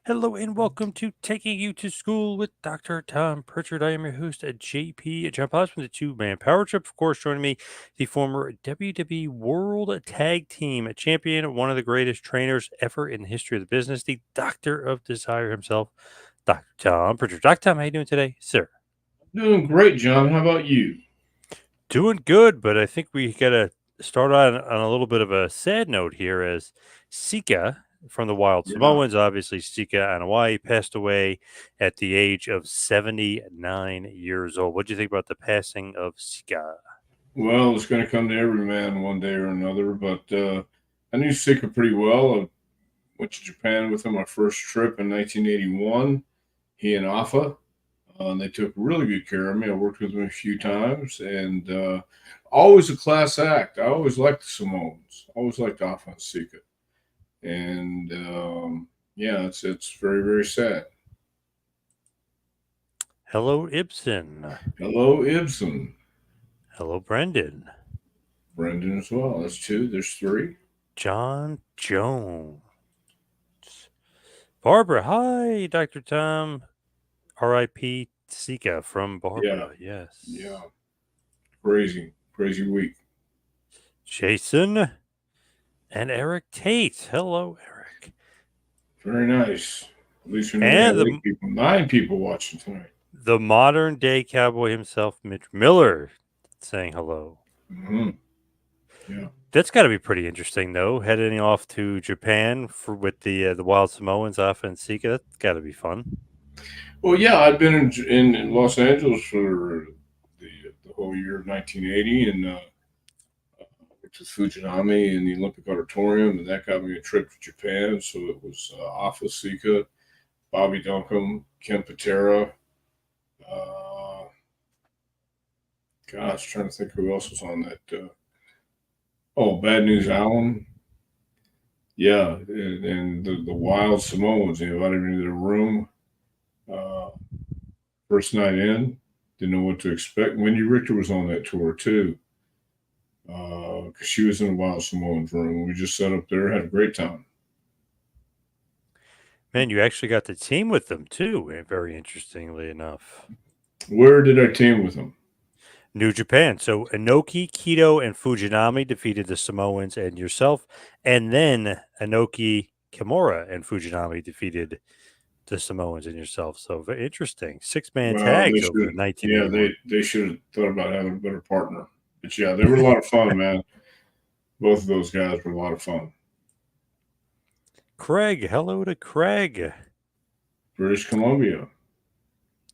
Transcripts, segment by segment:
Hello and welcome to Taking You to School with Dr. Tom Prichard. I am your host at JP John Potts from the Two Man Power Trip. Of course, joining me, the former WWE World Tag Team Champion, one of the greatest trainers ever in the history of the business, the Doctor of Desire himself, Dr. Tom Prichard. Dr. Tom, how you doing today, sir? Doing great, John. How about you? Doing good, but I think we got to start on a little bit of a sad note here as Sika from the Wild Yeah. Samoans, obviously Sika Hawaii, passed away at the age of 79 years old. What do you think about the passing of Sika? Well, it's going to come to every man one day or another, but I knew Sika pretty well. I went to Japan with him my first trip in 1981. He and Afa. And they took really good care of me. I worked with them a few times, and always a class act. I always liked the Samoans. Always liked Afa and Sika. And yeah, it's very, very sad. Hello, Ibsen. Hello, Ibsen. Hello, Brendan. Brendan as well. That's two. There's three. John Jones. Barbara. Hi, Dr. Tom. R.I.P. Sika from Yeah, Barbara. Yes. yeah. Crazy, crazy week. Jason and Eric Tate. Hello, Eric. Very nice. At least we know we And have eight people, nine people watching tonight. the modern day cowboy himself, Mitch Miller, saying hello. Hmm. Yeah. That's got to be pretty interesting, though. Heading off to Japan for with the Wild Samoans off in Sika. That's got to be fun. Well, yeah, I've been in Los Angeles for the whole year of 1980, and went to Fujinami in the Olympic Auditorium, and that got me a trip to Japan. So it was Afa Sika, Bobby Duncombe, Ken Patera. Uh, gosh, trying to think who else was on that. Oh, Bad News Allen. Yeah, and the Wild Samoans. They invited me to the room. Uh, First night in, didn't know what to expect. Wendy Richter was on that tour too, because she was in the Wild Samoans room. We just sat up there, had a great time. Man, you actually got to team with them too. Very interestingly enough, Where did I team with them? New Japan. So Inoki, Kido, and Fujinami defeated the Samoans and yourself, and then Inoki, Kimura, and Fujinami defeated the Samoans and yourself. So very interesting. 6-man Well, they tags over should. in Yeah, 1981. they should have thought about having a better partner. But yeah, they were a lot of fun, man. Both of those guys were a lot of fun. Craig, hello to Craig. British Columbia.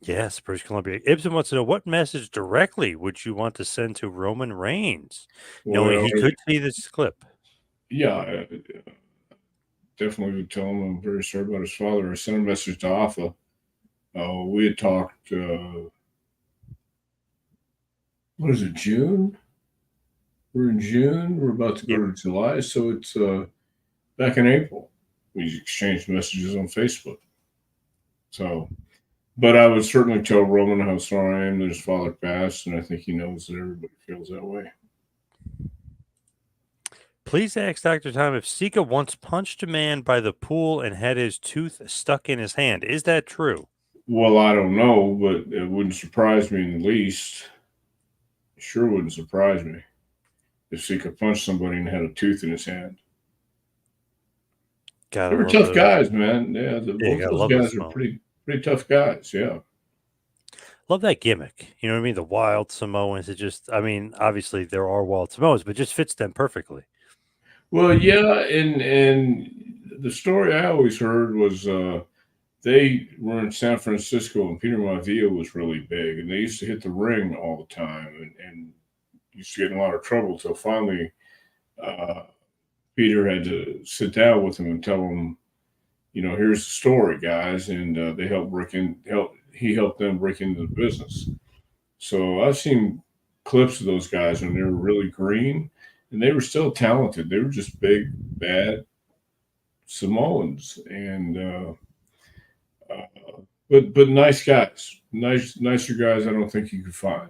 Yes, British Columbia. Ibsen wants to know what message directly would you want to send to Roman Reigns, knowing Well, he could see this clip? yeah, definitely would tell him I'm very sorry about his father. I sent a message to Alpha. We had talked. What is it? June? We're in June. We're about to go Yep. to July, so it's back in April. We exchanged messages on Facebook. So, but I would certainly tell Roman how sorry I am that his father passed, and I think he knows that everybody feels that way. Please ask Dr. Tom if Sika once punched a man by the pool and had his tooth stuck in his hand. Is that true? Well, I don't know, but it wouldn't surprise me in the least. It sure wouldn't surprise me if Sika punched somebody and had a tooth in his hand. They Gotta were love tough those. guys, man. Yeah, Yeah, you both gotta those love the guys are Samoans. pretty tough guys. Yeah. Love that gimmick. You know what I mean? The wild Samoans. It just, I mean, obviously there are wild Samoans, but it just fits them perfectly. Well, yeah, and the story I always heard was they were in San Francisco and Peter Maivia was really big, and they used to hit the ring all the time, and used to get in a lot of trouble. So finally, uh, Peter had to sit down with him and tell him, here's the story, guys, and they helped break in. He helped them break into the business. So I've seen clips of those guys when they were really green, and they were still talented. They were just big, bad Samoans, and but nice guys, nicer guys. I don't think you could find.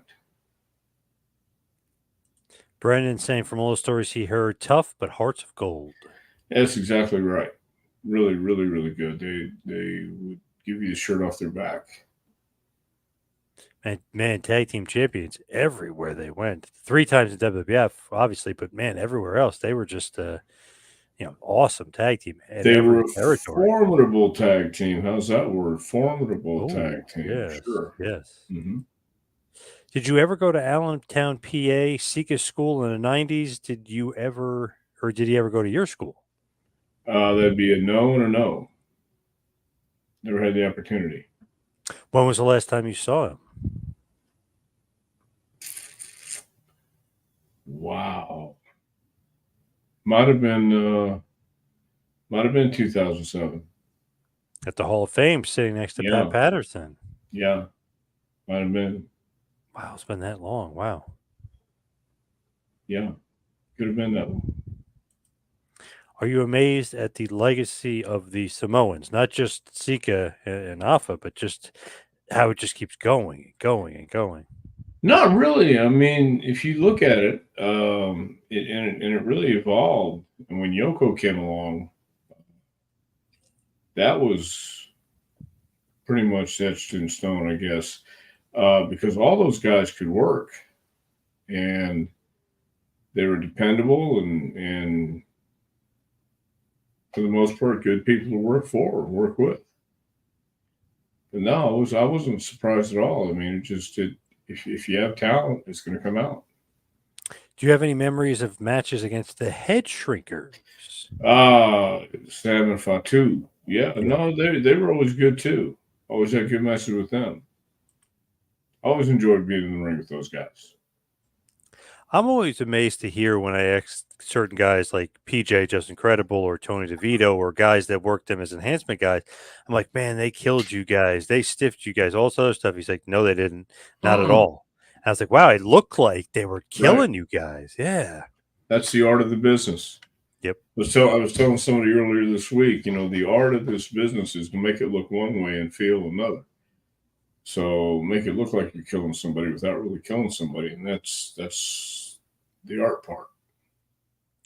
Brendan saying from all the stories he heard, tough but hearts of gold. That's exactly right. Really, really, really good. They would give you the shirt off their back. And man, tag team champions everywhere they went. 3 times in WWF, obviously, but man, everywhere else they were just awesome tag team in They were every a territory. formidable tag team. How's that word? Formidable Oh tag team. yes, Sure. yes. Hmm. Did you ever go to Allentown, PA, Sika school in the '90s? Did you ever, or did he ever go to your school? That'd be a no and a no. Never had the opportunity. When was the last time you saw him? Wow. Might have been. Might have been 2007. At the Hall of Fame, sitting next to Pat Yeah. Patterson. Yeah. Might have been. Wow, it's been that long. Wow. Yeah. Could have been that one. Are you amazed at the legacy of the Samoans? Not just Sika and Afa, but just how it just keeps going and going and going. Not really. I mean, if you look at it, and it really evolved. And when Yoko came along, that was pretty much etched in stone, I guess, because all those guys could work and they were dependable and for the most part, good people to work for or work with. But no, I wasn't surprised at all. I mean, if you have talent, it's going to come out. Do you have any memories of matches against the Head Shrinkers? Sam and Fatu. Yeah, Yeah. no, they were always good too. Always had good matches with them. Always enjoyed being in the ring with those guys. I'm always amazed to hear when I ask certain guys like PJ Just Incredible or Tony DeVito or guys that worked them as enhancement guys. I'm like, man, they killed you guys. They stiffed you guys, all this other stuff. He's like, no, they didn't. Not at all. I was like, wow, it looked like they were Right. killing you guys. Yeah. That's the art of the business. Yep. I was telling somebody earlier this week, the art of this business is to make it look one way and feel another. So make it look like you're killing somebody without really killing somebody, and that's the art part.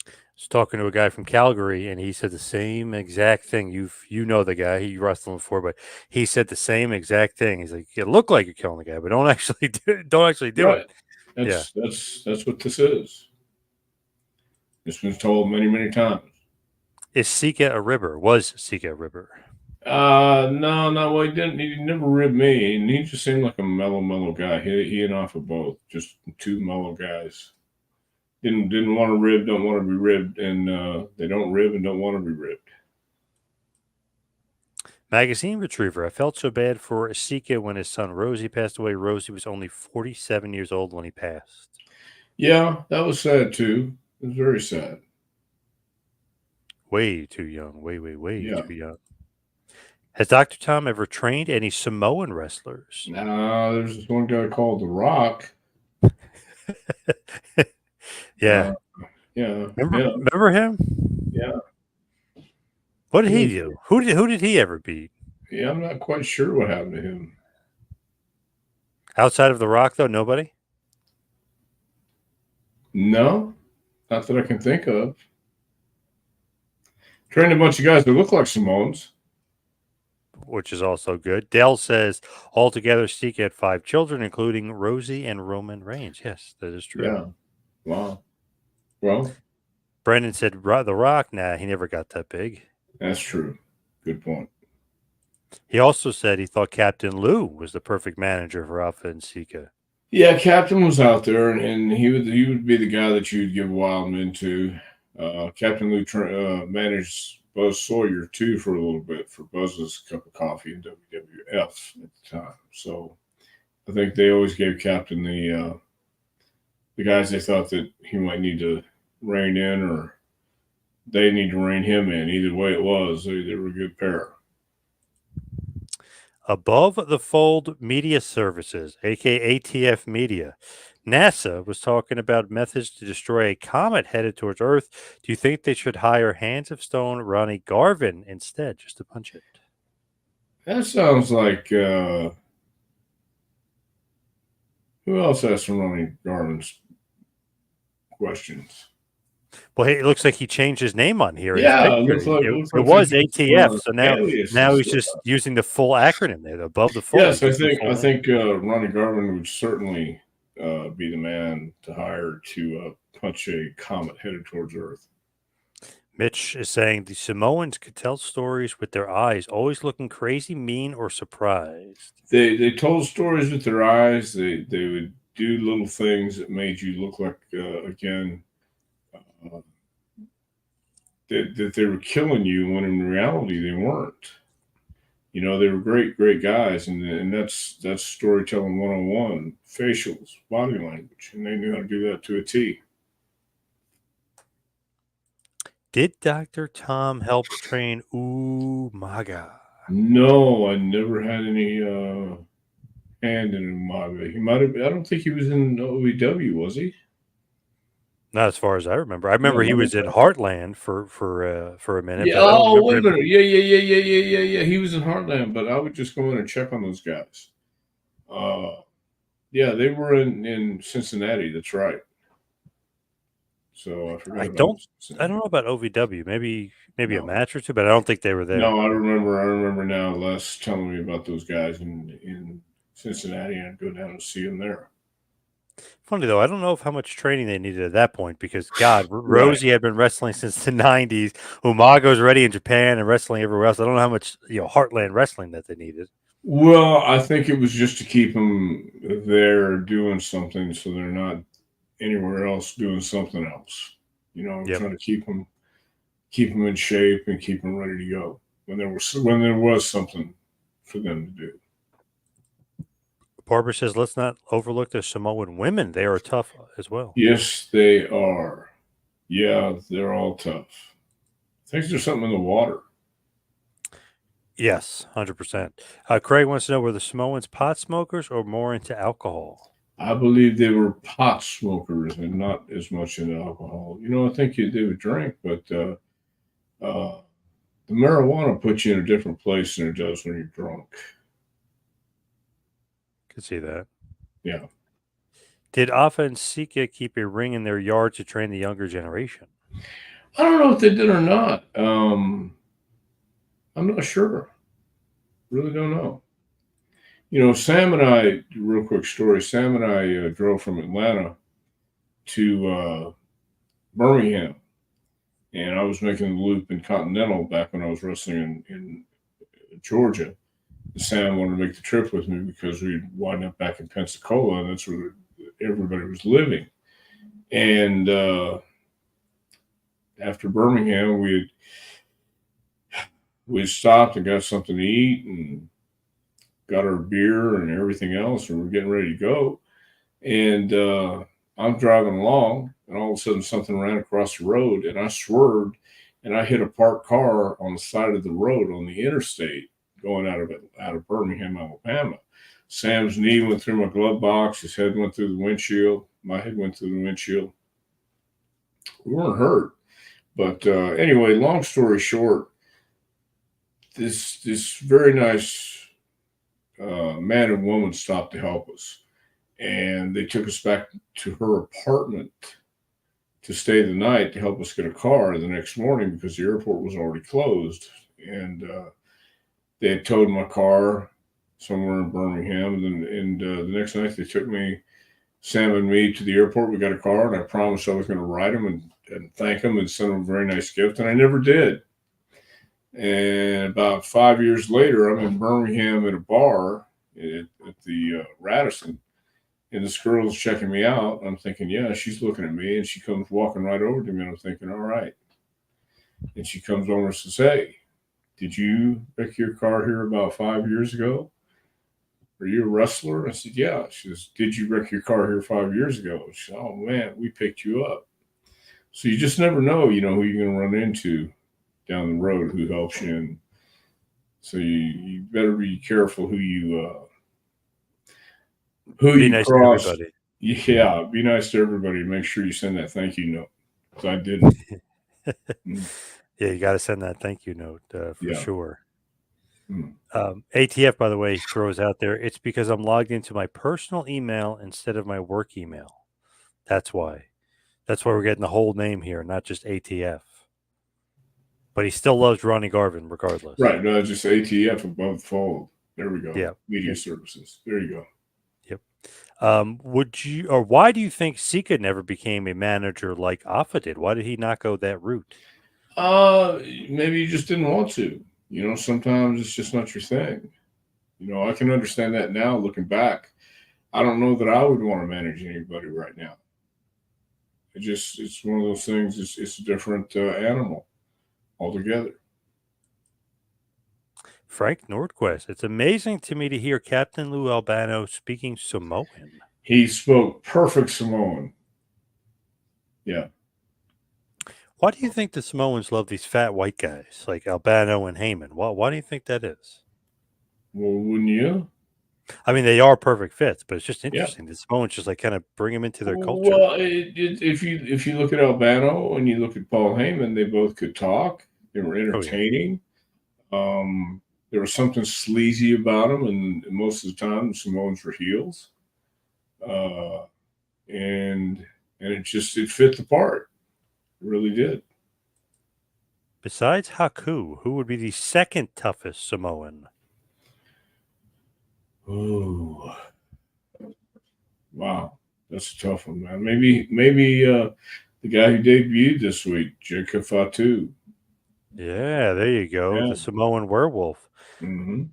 Was talking to a guy from Calgary, and he said the same exact thing. You know the guy, he wrestled before, but he said the same exact thing. He's like, "You look like you're killing the guy, but don't actually don't actually do Right. it." Yeah. That's what this is. It's been told many, many times. Is Sika a ribber? Was Sika a ribber? No, no. Well, he didn't. He never ribbed me, and he just seemed like a mellow guy. He and off of both, just two mellow guys. Didn't want to rib, don't want to be ribbed, and they don't rib and don't want to be ribbed. Magazine Retriever. I felt so bad for Sika when his son Rosie passed away. Rosie was only 47 years old when he passed. Yeah, that was sad too. It was very sad. Way too young. Way Yeah. too young. Has Dr. Tom ever trained any Samoan wrestlers? There's this one guy called The Rock. Yeah. Yeah, Remember him? yeah. What did He he was, do? Who did he ever beat? yeah, I'm not quite sure what happened to him. Outside of The Rock, though, nobody? No, not that I can think of. Trained a bunch of guys that look like Samoans. Which is also good. Dell says altogether, Sika had 5 children, including Rosie and Roman Reigns. Yes, that is true. Yeah. Wow. Well, Brendan said The Rock. Nah, he never got that big. that's true. Good point. He also said he thought Captain Lou was the perfect manager for Alpha and Sika. Yeah, Captain was out there, and he would be the guy that you'd give Wildman to. Captain Lou managed Buzz Sawyer too for a little bit for Buzz's cup of coffee in WWF at the time. So I think they always gave Captain the guys they thought that he might need to rein in, or they need to rein him in. Either way, it was they were a good pair. Above the Fold Media Services, aka ATF Media. NASA was talking about methods to destroy a comet headed towards Earth. Do you think they should hire Hands of Stone Ronnie Garvin instead, just to punch it? That sounds like who else has some Ronnie Garvin's questions? Well, hey, it looks like he changed his name on here in his Yeah, it picture. It, looks it like they was did ATF, some so now aliases. he's just using the full acronym there, above the full. Yes, He's using the full I name. think Ronnie Garvin would certainly be the man to hire to punch a comet headed towards Earth. Mitch is saying the Samoans could tell stories with their eyes, always looking crazy, mean, or surprised. They told stories with their eyes. They would do little things that made you look like again uh, that they were killing you when in reality they weren't. You know, they were great guys, and that's storytelling 101, facials, body language, and they knew how to do that to a T. Did Dr. Tom help train Umaga? No, I never had any hand in Umaga. He might have. I don't think he was in OEW, was he? Not as far as I remember. I remember No, he not was in exactly. Heartland for a minute, Yeah. but I don't Oh, remember wait a him. minute. Yeah. He was in Heartland, but I would just go in and check on those guys. Uh, yeah, they were in Cincinnati. That's right. So I forgot I about don't. I Cincinnati. don't know about OVW. Maybe a No, match or two, but I don't think they were there. no, I remember. I remember now. Les telling me about those guys in Cincinnati, and I'd go down and see them there. Funny though, I don't know if how much training they needed at that point because God, Right. Rosie had been wrestling since the '90s. Umago's already in Japan and wrestling everywhere else. I don't know how much Heartland wrestling that they needed. Well, I think it was just to keep them there doing something, so they're not anywhere else doing something else. You know, Yep. trying to keep them in shape and keep them ready to go when there was something for them to do. Barbara says, let's not overlook the Samoan women. They are tough as well. Yes, they are. Yeah, they're all tough. I think there's something in the water. Yes, 100%. Craig wants to know, were the Samoans pot smokers or more into alcohol? I believe they were pot smokers and not as much into alcohol. You know, I think they would drink, but uh, the marijuana puts you in a different place than it does when you're drunk. Could see that. Yeah. Did Afa and Sika keep a ring in their yard to train the younger generation? I don't know if they did or not. I'm not sure. Really don't know. You know, Sam and I, real quick story. Sam and I drove from Atlanta to Birmingham, and I was making the loop in Continental back when I was wrestling in Georgia. Sam wanted to make the trip with me because we'd wind up back in Pensacola, and that's where everybody was living. And after Birmingham, we stopped and got something to eat and got our beer and everything else, and we're getting ready to go. And I'm driving along, and all of a sudden something ran across the road, and I swerved, and I hit a parked car on the side of the road on the interstate going out of Birmingham, Alabama. Sam's knee went through my glove box. His head went through the windshield. My head went through the windshield. We weren't hurt, but anyway, long story short, this very nice man and woman stopped to help us, and they took us back to her apartment to stay the night to help us get a car the next morning because the airport was already closed. And they had towed my car somewhere in Birmingham. And the next night they took me, Sam and me, to the airport. We got a car, and I promised I was going to ride him and thank him and send him a very nice gift. And I never did. And about 5 years later, I'm in Birmingham at a bar at the Radisson, and this girl's checking me out. I'm thinking, yeah, she's looking at me, and she comes walking right over to me, and I'm thinking, all right. And she comes over and says, hey, did you wreck your car here about 5 years ago? Are you a wrestler? I said, yeah. She says, did you wreck your car here 5 years ago? She said, oh, man, we picked you up. So you just never know, who you're going to run into down the road who helps you. And so you better be careful who Be you nice to cross. everybody. Yeah, be nice to everybody. Make sure you send that thank you note. Because I didn't. Mm, Yeah, you got to send that thank you note for yeah. sure. Mm. ATF, by the way, throws out there, it's because I'm logged into my personal email instead of my work email. That's why. That's why we're getting the whole name here, not just ATF. But he still loves Ronnie Garvin regardless. Right. No, just ATF above the fold. There we go. Yeah. Media Yep. services. There you go. Yep. Would you, or why do you think Sika never became a manager like Affa did? Why did he not go that route? Maybe you just didn't want to. Sometimes it's just not your thing. I can understand that now looking back. I don't know that I would want to manage anybody right now. It's one of those things. It's a different animal altogether. Frank Nordquist. It's amazing to me to hear Captain Lou Albano speaking Samoan. He spoke perfect Samoan. Yeah. Why do you think the Samoans love these fat white guys like Albano and Heyman? Why do you think that is? Well, wouldn't you? I mean, they are perfect fits, but it's just Yeah. interesting. The Samoans just like kind of bring them into their culture. Well, if you look at Albano and you look at Paul Heyman, they both could talk. They were Oh yeah. entertaining. There was something sleazy about them, and most of the time, the Samoans were heels. Uh, and it fit the part. It really did. Besides Haku, who would be the second toughest Samoan? Ooh, wow, that's a tough one, man. Maybe the guy who debuted this week, Jacob Fatu. Yeah, there you go. Yeah. The Samoan werewolf. Hmm.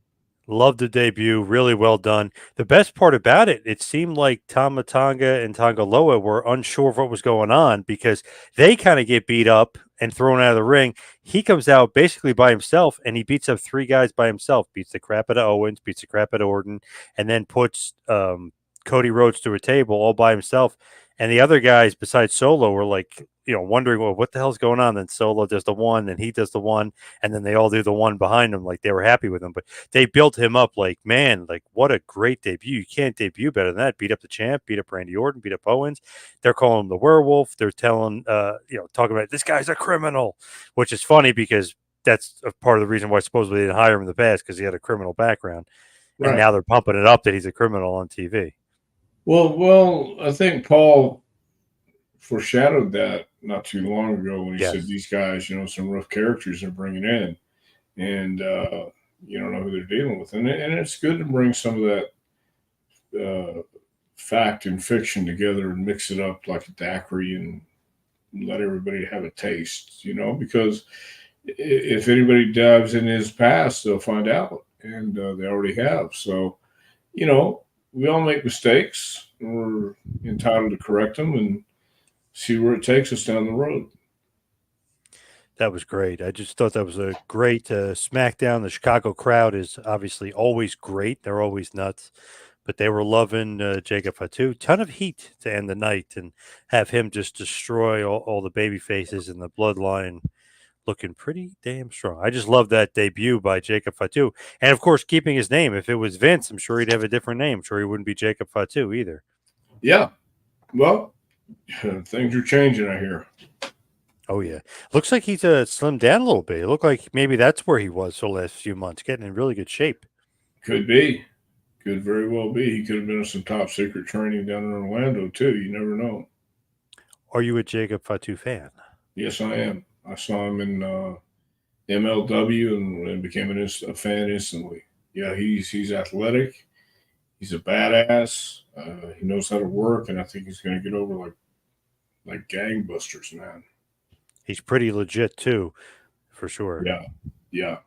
Loved the debut. Really well done. The best part about it, it seemed like Tama Tonga and Tongaloa were unsure of what was going on because they kind of get beat up and thrown out of the ring. He comes out basically by himself and he beats up three guys by himself. Beats the crap out of Owens, beats the crap out of Orton, and then puts Cody Rhodes to a table all by himself. And the other guys besides Solo were like, wondering, well, what the hell's going on? Then Solo does the one, then he does the one, and then they all do the one behind him. Like they were happy with him. But they built him up like, man, like what a great debut. You can't debut better than that. Beat up the champ, beat up Randy Orton, beat up Owens. They're calling him the werewolf. They're telling, talking about this guy's a criminal, which is funny because that's a part of the reason why supposedly they didn't hire him in the past because he had a criminal background. And Right. now they're pumping it up that he's a criminal on TV. Well, I think Paul foreshadowed that not too long ago when he said Yes. these guys, some rough characters they're bringing in, and you don't know who they're dealing with, and it's good to bring some of that fact and fiction together and mix it up like a daiquiri and let everybody have a taste, because if anybody dives in his past, they'll find out, and they already have. So, you know, we all make mistakes. We're entitled to correct them and see where it takes us down the road. That was great. I just thought that was a great SmackDown. The Chicago crowd is obviously always great. They're always nuts, but they were loving Jacob Fatu. Ton of heat to end the night and have him just destroy all the baby faces and the bloodline looking pretty damn strong. I just love that debut by Jacob Fatu. And of course, keeping his name. If it was Vince, I'm sure he'd have a different name. I'm sure he wouldn't be Jacob Fatu either. Yeah. Well, things are changing, I hear. Oh yeah, looks like he's slimmed down a little bit. It looked like maybe that's where he was for the last few months, getting in really good shape. Could be. Could very well be. He could have been in some top secret training down in Orlando, too. You never know. Are you a Jacob Fatu fan? Yes, I am. I saw him in MLW and became a fan instantly. Yeah, he's athletic. He's a badass. He knows how to work, and I think he's going to get over like gangbusters, man. He's pretty legit too, for sure. Yeah, yeah,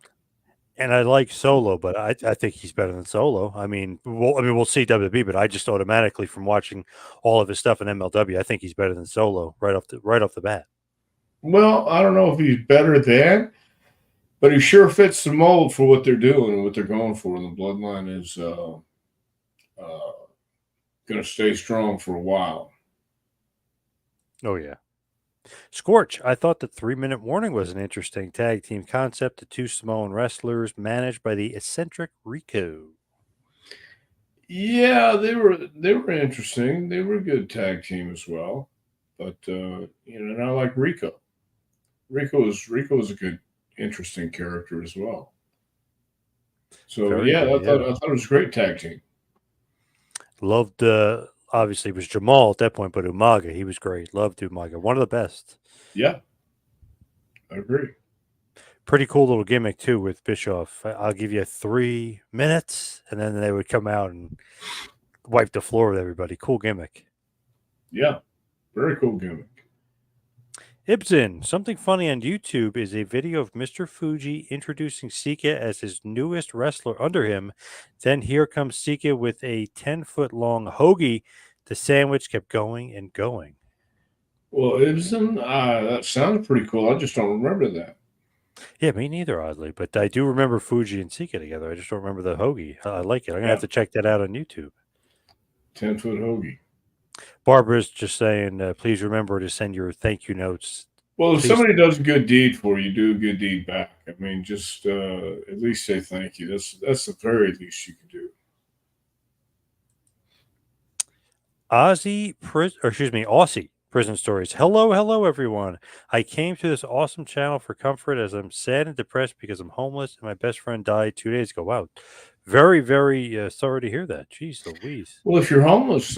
And I like Solo, but I think he's better than Solo. I mean, we'll see WWE, but I just automatically from watching all of his stuff in MLW, I think he's better than Solo right off the bat. Well, I don't know if he's better than, but he sure fits the mold for what they're doing and what they're going for. And the bloodline is going to stay strong for a while. Oh yeah. Scorch, I thought the 3 minute warning was an interesting tag team concept. The two Samoan wrestlers managed by the eccentric Rico. Yeah, they were interesting. They were a good tag team as well. But and I like Rico. Rico is a good, interesting character as well. So Very yeah, good, I thought yeah. I thought it was a great tag team. Loved obviously it was Jamal at that point, but Umaga, he was great. Loved Umaga. One of the best. Yeah, I agree. Pretty cool little gimmick too with Bischoff. I'll give you 3 minutes, and then they would come out and wipe the floor with everybody. Cool gimmick. Yeah, very cool gimmick. Ibsen, something funny on YouTube is a video of Mr. Fuji introducing Sika as his newest wrestler under him. Then here comes Sika with a 10-foot long hoagie. The sandwich kept going and going. Well, Ibsen, that sounded pretty cool. I just don't remember that. Yeah, me neither, oddly. But I do remember Fuji and Sika together. I just don't remember the hoagie. I like it. I'm going to have Yeah, to check that out on YouTube. 10-foot hoagie. Barbara's just saying, please remember to send your thank you notes. Well, if Please. somebody does a good deed for you, do a good deed back. I mean, just at least say thank you. That's the very least you can do. Aussie prison stories. Hello, everyone. I came to this awesome channel for comfort as I'm sad and depressed because I'm homeless and my best friend died 2 days ago. Wow, very, very sorry to hear that. Jeez Louise. Well, if you're homeless,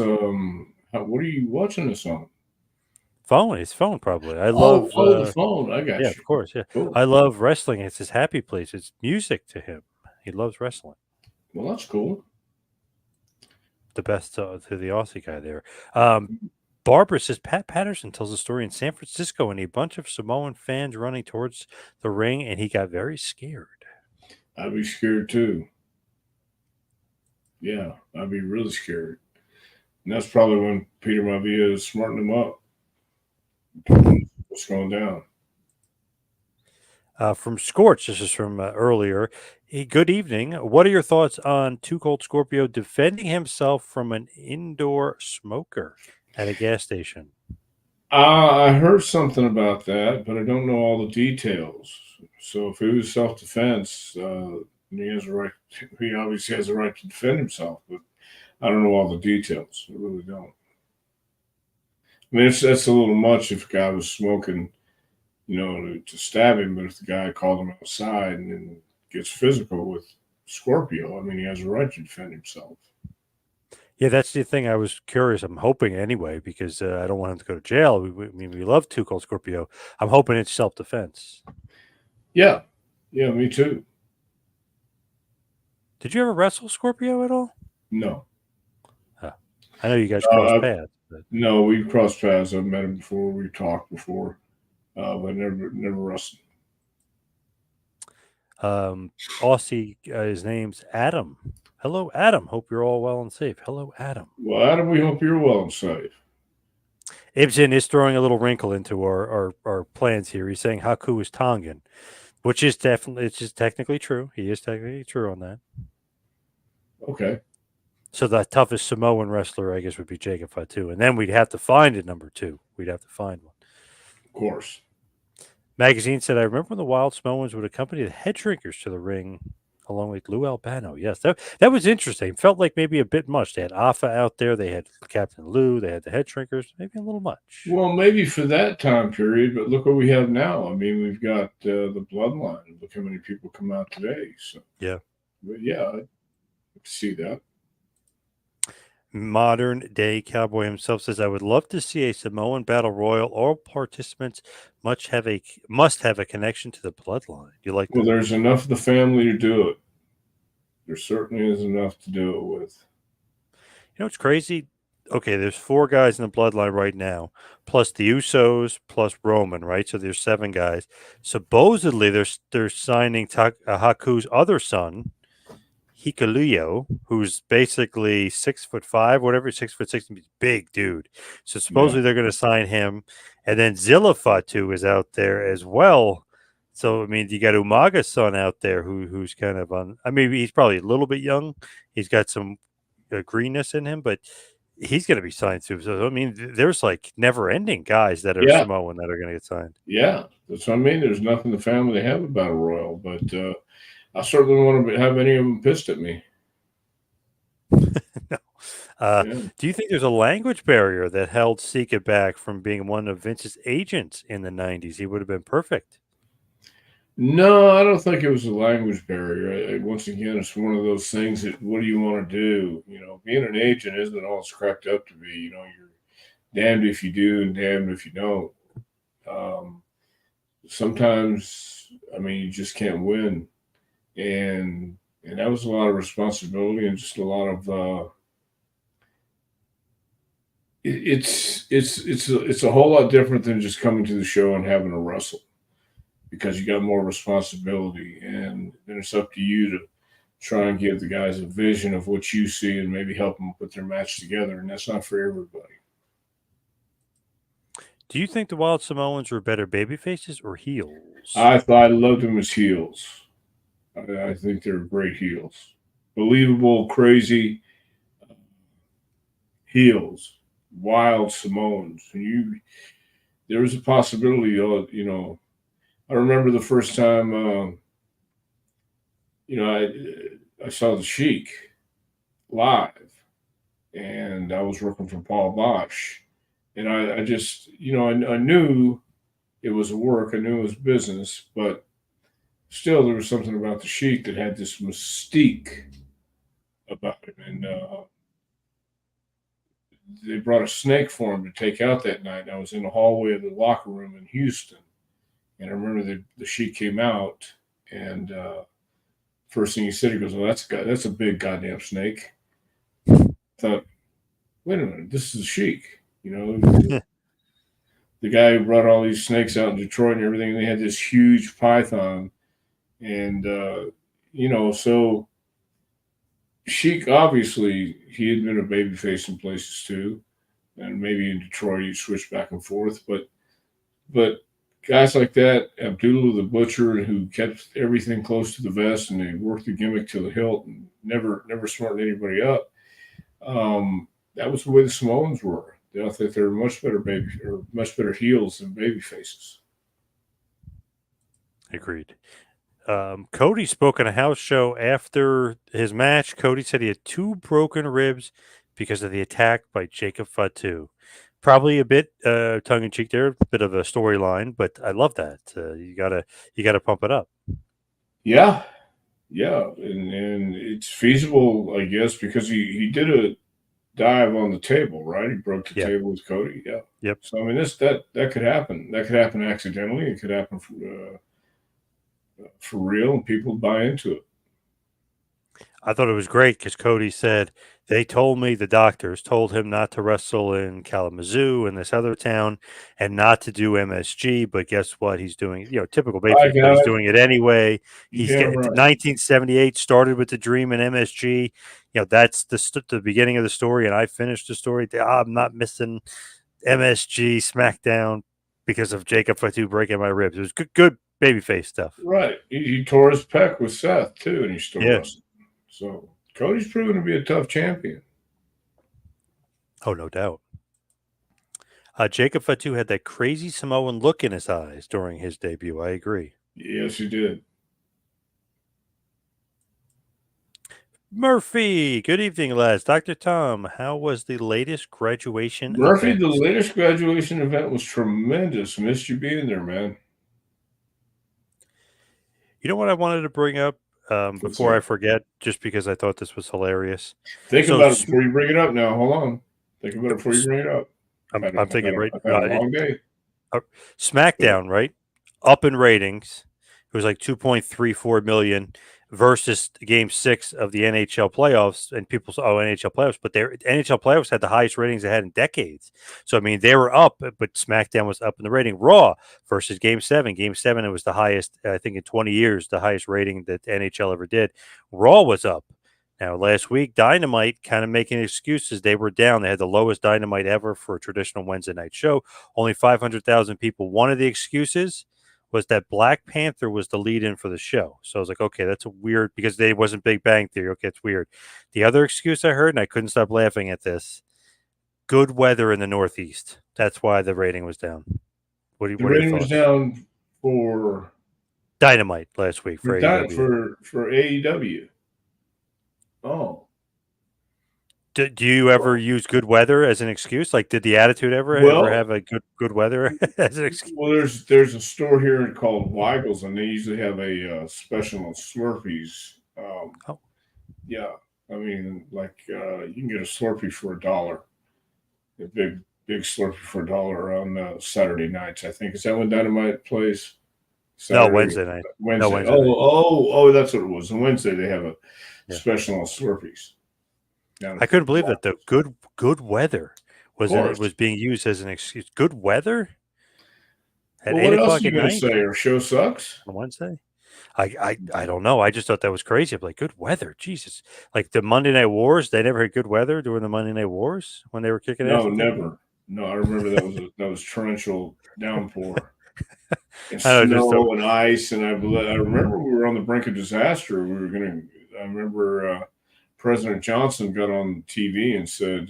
what are you watching this on? Phone, his phone probably. I Oh, love. oh, the phone. I Yeah, got of you. course. Yeah, Cool. I love wrestling. It's his happy place. It's music to him. He loves wrestling. Well, that's cool. The best to the Aussie guy there. Barbara says Pat Patterson tells a story in San Francisco and a bunch of Samoan fans running towards the ring, and he got very scared. I'd be scared too. Yeah, I'd be really scared. And that's probably when Peter Maivia smartened him up, told him what's going down. From Scorch, this is from earlier. Good evening. What are your thoughts on Too Cold Scorpio defending himself from an indoor smoker at a gas station? I heard something about that, but I don't know all the details. So if it was self defense, he has a right. He obviously has a right to defend himself, but I don't know all the details. I really don't. I mean, that's a little much if a guy was smoking, to stab him, but if the guy called him outside and then gets physical with Scorpio, I mean, he has a right to defend himself. Yeah, that's the thing. I was curious. I'm hoping anyway because I don't want him to go to jail. We love Too Cold Scorpio. I'm hoping it's self defense. Yeah, yeah, me too. Did you ever wrestle Scorpio at all? No, I know you guys crossed uh, paths. But... no, we've crossed paths. I've met him before. We've talked before, but never wrestled. Aussie, his name's Adam. Hello, Adam. Hope you're all well and safe. Hello, Adam. Well, Adam, we hope you're well and safe. Ibsen is throwing a little wrinkle into our plans here. He's saying Haku is Tongan, which is definitely, it's just technically true. He is technically true on that. Okay. So the toughest Samoan wrestler, I guess, would be Jacob Fatu. And then we'd have to find a number 2. We'd have to find one. Of course. Magazine said, I remember when the Wild Samoans would accompany the head shrinkers to the ring along with Lou Albano. Yes, that was interesting. Felt like maybe a bit much. They had Afa out there. They had Captain Lou. They had the head shrinkers. Maybe a little much. Well, maybe for that time period, but look what we have now. I mean, we've got the bloodline. Look how many people come out today. So Yeah. But yeah, I see that. Modern day cowboy himself says, I would love to see a Samoan battle royal. All participants must have a connection to the bloodline. You like Well, that? there's enough of the family to do it. There certainly is enough to do it with. You know what's crazy? Okay, there's 4 guys in the bloodline right now, plus the Usos, plus Roman, right? So there's 7 guys. Supposedly, they're signing Haku's other son, Hikaluyo, who's basically 6'5", whatever, 6'6", big dude. So supposedly they're going to sign him, and then Zilla Fatu is out there as well. So I mean, you got Umaga's son out there who's kind of on. I mean, he's probably a little bit young. He's got some greenness in him, but he's going to be signed too. So I mean, there's like never-ending guys that are Samoan that are going to get signed. Yeah, that's what I mean. There's nothing the family have about a royal, but I certainly want to have any of them pissed at me. No. Do you think there's a language barrier that held Sika back from being one of Vince's agents in the 90s? He would have been perfect. No, I don't think it was a language barrier. Once again, it's one of those things that what do you want to do? Being an agent isn't all it's cracked up to be. You're damned if you do and damned if you don't. Um, Sometimes, I mean, you just can't win, and that was a lot of responsibility and just a lot of. It's a whole lot different than just coming to the show and having a wrestle because you got more responsibility, and then it's up to you to try and give the guys a vision of what you see and maybe help them put their match together, and that's not for everybody. Do you think the Wild Samoans were better baby faces or heels? I thought I loved them as heels. I think they're great heels, believable, crazy heels, wild Samoans. And there was a possibility. I remember the first time. I saw the Sheik live, and I was working for Paul Bosch, and I just, I knew it was work, I knew it was business, but still, there was something about the Sheik that had this mystique about him, and they brought a snake for him to take out that night. And I was in the hallway of the locker room in Houston, and I remember the Sheik came out, and first thing he said, he goes, "Well, that's a big goddamn snake." I thought, wait a minute, this is a Sheik. The guy who brought all these snakes out in Detroit and everything, and they had this huge python. And, so Sheik, obviously, he had been a babyface in places too. And maybe in Detroit, he switched back and forth. But guys like that, Abdullah the Butcher, who kept everything close to the vest and they worked the gimmick to the hilt and never smartened anybody up. That was the way the Samoans were. I think they're much better heels than baby faces. Agreed. Cody spoke on a house show after his match. Cody said he had 2 broken ribs because of the attack by Jacob Fatu. Probably a bit tongue in cheek there, a bit of a storyline, but I love that. You gotta pump it up. Yeah, yeah, and it's feasible, I guess, because he did a dive on the table, right? He broke the Yeah. table with Cody. Yeah. Yep. So I mean, that could happen. That could happen accidentally. It could happen for real, and people buy into it. I thought it was great because Cody said they told me the doctors told him not to wrestle in Kalamazoo in this other town and not to do MSG. But guess what? He's doing typical I babyface, but he's got it. doing it anyway. You He's damn get right. 1978 started with the dream in MSG. That's the beginning of the story, and I finished the story. I'm not missing MSG SmackDown because of Jacob Fatu breaking my ribs. It was good babyface stuff. Right. He tore his pec with Seth too, and he still Yeah. wrestled. So Cody's proven to be a tough champion. Oh, no doubt. Jacob Fatu had that crazy Samoan look in his eyes during his debut. I agree. Yes, he did. Murphy, good evening, lads. Dr. Tom, how was the latest graduation Murphy, event? the latest graduation event was tremendous. Missed you being there, man. You know what I wanted to bring up What's before I that? forget, just because I thought this was hilarious. Think So about it before you bring it up now. Hold on. Think about it before you s- bring it up. I'm thinking right. I've had a long day. Uh, So, SmackDown, right? Up in ratings. It was like 2.34 million versus Game 6 of the NHL playoffs. And people say, oh, NHL playoffs, but their NHL playoffs had the highest ratings they had in decades. So, I mean, they were up, but SmackDown was up in the rating. Raw versus Game 7. Game 7, it was the highest, I think, in 20 years, the highest rating that NHL ever did. Raw was up. Now, last week, Dynamite kind of making excuses. They were down. They had the lowest Dynamite ever for a traditional Wednesday night show. Only 500,000 people. One of the excuses was that Black Panther was the lead in for the show. So I was like, okay, that's a weird because they wasn't Big Bang Theory. Okay, it's weird. The other excuse I heard, and I couldn't stop laughing at this, good weather in the Northeast. That's why the rating was down. the What are your rating was thoughts? down for Dynamite last week for AEW. for AEW. Oh, Do you ever use good weather as an excuse? Like, did the Attitude ever Well, have a good weather as an excuse? well, there's a store here called Weigel's, and they usually have a special on Slurpees. Oh, Yeah, I mean, like you can get a Slurpee for $1, a big Slurpee for $1 on Saturday nights. I think is that when Dynamite plays? no, Saturday, Wednesday night. No, Wednesday. Wednesday night. Oh, that's what it was. On Wednesday they have a Yeah. special on Slurpees down I at the couldn't believe that the Weigel's. good weather Of course. was being used as an excuse. Good weather at Well, eight what else are o'clock you at gonna night say? Our show sucks? on Wednesday. I don't know. I just thought that was crazy. I'm like, good weather, Jesus! Like the Monday Night Wars, they never had good weather during the Monday Night Wars when they were kicking ass No, on TV. never. No, I remember that was torrential downpour and I know, just so snow and ice, and I remember we were on the brink of disaster. We were gonna. I remember President Johnson got on TV and said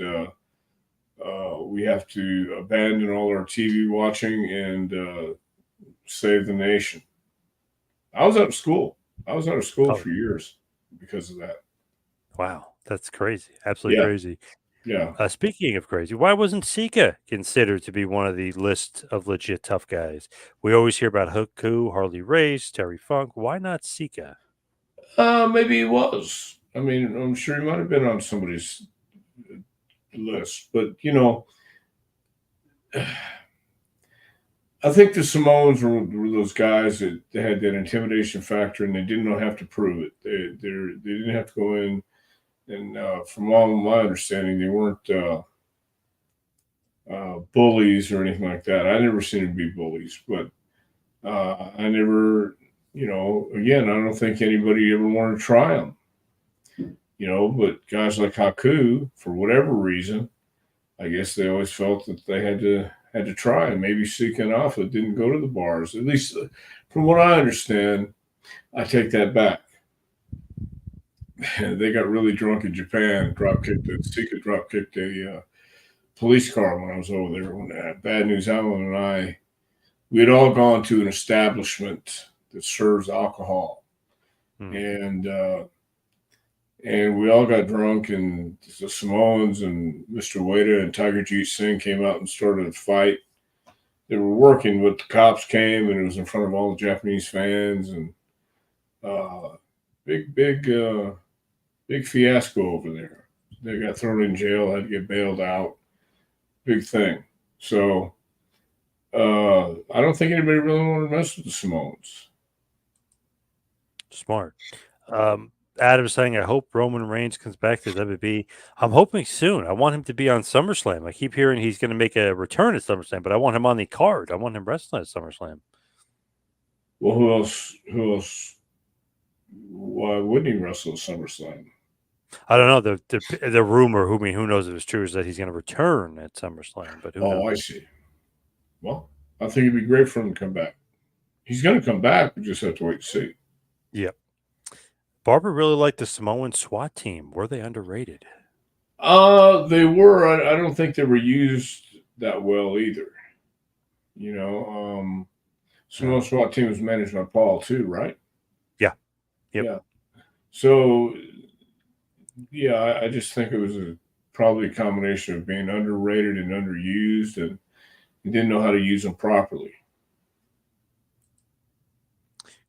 we have to abandon all our TV watching and save the nation. I was out of school. I was out of school oh for years because of that. wow, that's crazy, absolutely Yeah, crazy. yeah. Speaking of crazy, why wasn't Sika considered to be one of the list of legit tough guys? We always hear about Haku, Harley Race, Terry Funk. Why not Sika? Maybe he was. I mean, I'm sure he might have been on somebody's list, but I think the Samoans were those guys that they had that intimidation factor, and they didn't have to prove it. They didn't have to go in, and from all my understanding, they weren't bullies or anything like that. I never seen them be bullies, but I never, again, I don't think anybody ever wanted to try them. But guys like Haku, for whatever reason, I guess they always felt that they had to try. And maybe Sika and Alpha didn't go to the bars. At least, from what I understand, I take that back. They got really drunk in Japan. Sika drop kicked a police car when I was over there. When Bad News Allen and I, we had all gone to an establishment that serves alcohol, Hmm. and we all got drunk, and the Samoans and Mr. Ueda and Tiger Jeet Singh came out and started a fight. They were working, but the cops came, and it was in front of all the Japanese fans, and uh, big fiasco over there. They got thrown in jail, had to get bailed out. Big thing. So I don't think anybody really wanted to mess with the Samoans. Smart. Adam's saying, I hope Roman Reigns comes back to WWE. I'm hoping soon. I want him to be on SummerSlam. I keep hearing he's going to make a return at SummerSlam, but I want him on the card. I want him wrestling at SummerSlam. Well, who else? Who else? Why wouldn't he wrestle at SummerSlam? I don't know. The rumor, who knows if it's true, is that he's going to return at SummerSlam, but who Oh, I knows? see. Well, I think it'd be great for him to come back. He's going to come back. We just have to wait and see. Yep. Barbara really liked the Samoan SWAT team. Were they underrated? They were. I don't think they were used that well either. You know, Samoa No. SWAT team was managed by Paul too, right? Yeah. Yep. Yeah. So yeah, I just think it was probably a combination of being underrated and underused, and didn't know how to use them properly.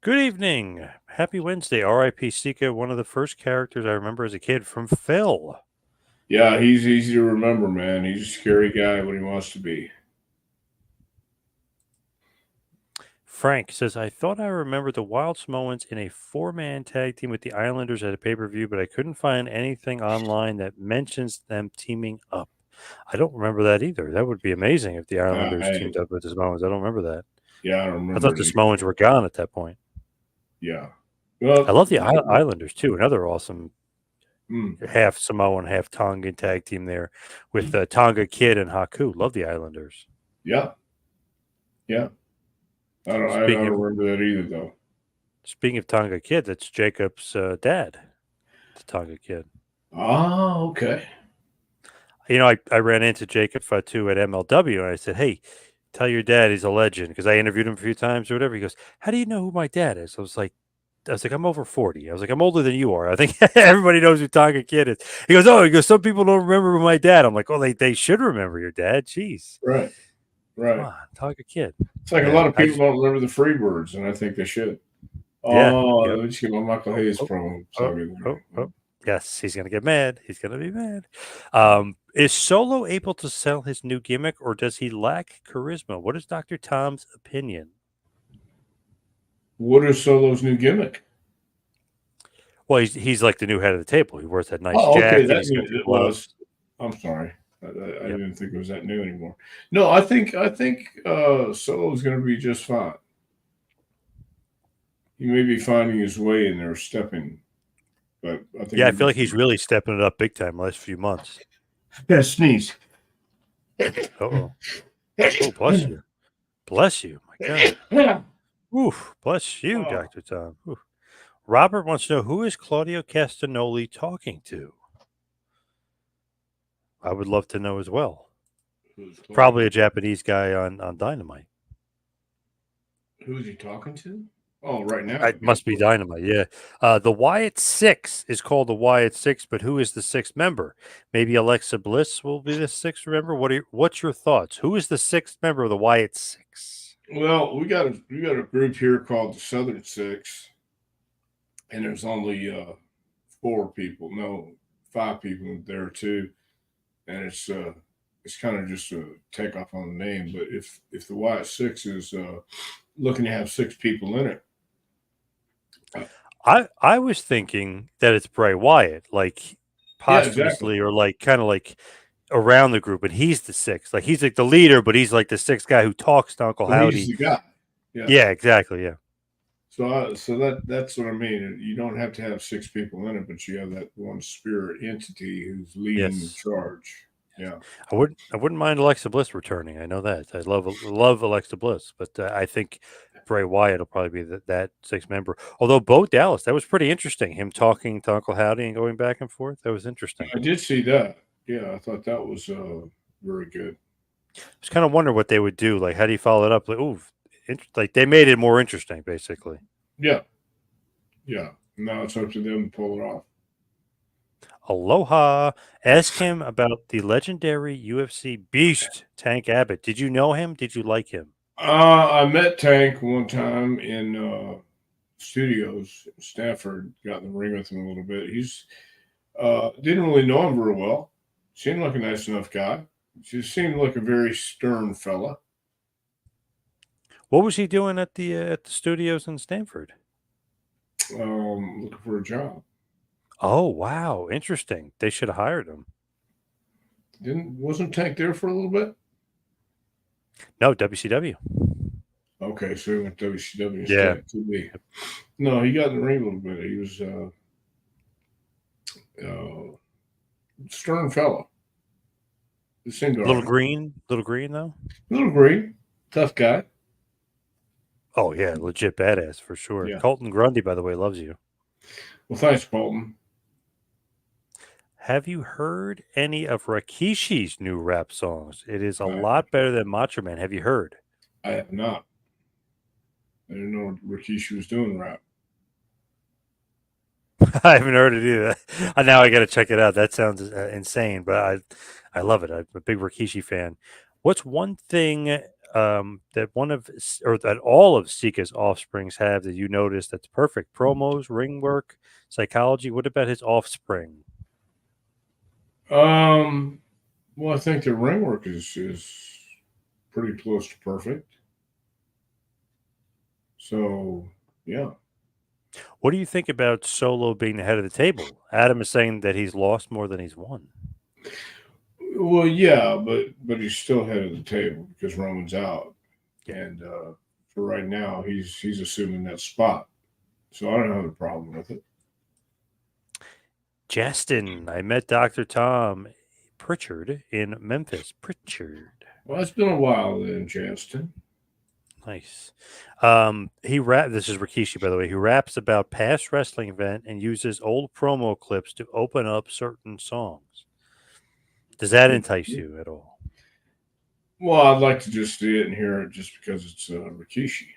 Good evening. Happy Wednesday. R.I.P. Sika, one of the first characters I remember as a kid from Phil. Yeah, he's easy to remember, man. He's a scary guy when he wants to be. Frank says, I thought I remembered the Wild Samoans in a four-man tag team with the Islanders at a pay-per-view, but I couldn't find anything online that mentions them teaming up. I don't remember that either. That would be amazing if the Islanders I teamed up with the Samoans. I don't remember that. Yeah, I don't I thought remember the it either. Samoans were gone at that point. Yeah. I Well, love the Islanders too. Another awesome mm, half Samoan, half Tongan tag team there with Tonga Kid and Haku. Love the Islanders. yeah, yeah. I Speaking don't of remember that either, though. speaking of Tonga Kid, that's Jacob's dad, the Tonga Kid. Oh, okay. I ran into Jacob Fatu at MLW and I said, hey, tell your dad he's a legend because I interviewed him a few times or whatever. He goes, how do you know who my dad is? I was like, I was like, I'm over 40. I was like, I'm older than you are. I think everybody knows who Tonka Kid is. He goes, oh, he goes, some people don't remember my dad. I'm like, oh, they should remember your dad. Jeez, Right. come Right. on, Tonka Kid. It's like a Yeah, lot of I people just don't remember the Freebirds, and I think they should. yeah, Oh, yep. let me see my Michael Oh, Hayes oh, promo. oh, Saga oh, there. oh. Yes, he's gonna get mad. He's gonna be mad. Is Solo able to sell his new gimmick, or does he lack charisma? What is Doctor Tom's opinion? What is Solo's new gimmick? Well, he's like the new head of the table. He wears that nice Oh, okay. jacket. That He's got the it was. gloves. I'm sorry. I Yep. didn't think it was that new anymore. No, I think Solo's going to be just fine. He may be finding his way in there, stepping, but I think Yeah, I he'll feel be like he's fine. really stepping it up big time last few months. Yeah, sneeze. Oh, oh, bless you, bless you. My God, oof, bless you, Oh, Doctor Tom. Oof. Robert wants to know who is Claudio Castagnoli talking to. I would love to know as well. who's Probably a Claudio? Japanese guy on Dynamite. Who is he talking to? Oh, right now. It Yeah, must be Dynamite. Yeah. The Wyatt Six is called the Wyatt Six, but who is the sixth member? Maybe Alexa Bliss will be the sixth member. What's your thoughts? Who is the sixth member of the Wyatt Six? well, we got a group here called the Southern Six, and there's only four people. No, five people there too, and it's kind of just a takeoff on the name. But if the Wyatt Six is looking to have six people in it, uh, I was thinking that it's Bray Wyatt, like yeah, exactly. posthumously or like kind of like around the group, and he's the sixth. Like he's like the leader, but he's like the sixth guy who talks to Uncle So he's Howdy. the guy. Yeah. Yeah, exactly. Yeah. So that's what I mean. You don't have to have six people in it, but you have that one spirit entity who's leading the Yes. charge. Yeah. I wouldn't mind Alexa Bliss returning. I know that. I love Alexa Bliss, but I think Bray Wyatt will probably be that sixth member. Although Bo Dallas, that was pretty interesting. Him talking to Uncle Howdy and going back and forth. That was interesting. I did see that. Yeah, I thought that was very good. I was kind of wondering what they would do. Like, how do you follow it up? Like, ooh, like they made it more interesting, basically. Yeah, yeah. Now it's up to them to pull it off. Aloha. Ask him about the legendary UFC beast, Tank Abbott. Did you know him? Did you like him? I met Tank one time in studios in Stanford. Got in the ring with him a little bit. He's didn't really know him very well. Seemed like a nice enough guy. Just seemed like a very stern fella. What was he doing at the studios in Stanford? Looking for a job. Oh, wow, interesting. They should have hired him. Didn't wasn't Tank there for a little bit? No, WCW. Okay, so he went to WCW Yeah, instead. Could be. No, he got in the ring a little bit. He was stern fellow. He seemed all right. little green though. A little green, tough guy. Oh yeah, legit badass for sure. Yeah. Colton Grundy, by the way, loves you. Well, thanks, Colton. Have you heard any of Rakishi's new rap songs? It is a I lot better than Macho Man. Have you heard? I have not. I didn't know Rikishi was doing rap. I haven't heard it either. Now I got to check it out. That sounds insane, but I love it. I'm a big Rikishi fan. What's one thing that or that all of Sika's offsprings have that you notice that's perfect? Promos, ring work, psychology. What about his offspring? Um, well, I think the ring work is pretty close to perfect. So yeah. What do you think about Solo being the head of the table? Adam is saying that he's lost more than he's won. Well, yeah, but he's still head of the table because Roman's out, Yeah. and for right now, he's assuming that spot. So I don't have a problem with it. Justin, I met Dr. Tom Prichard in Memphis. Prichard. Well, it's been a while then, Justin. Nice. This is Rikishi, by the way. He raps about past wrestling event and uses old promo clips to open up certain songs. Does that entice you at all? Well, I'd like to just see it and hear it just because it's Rikishi.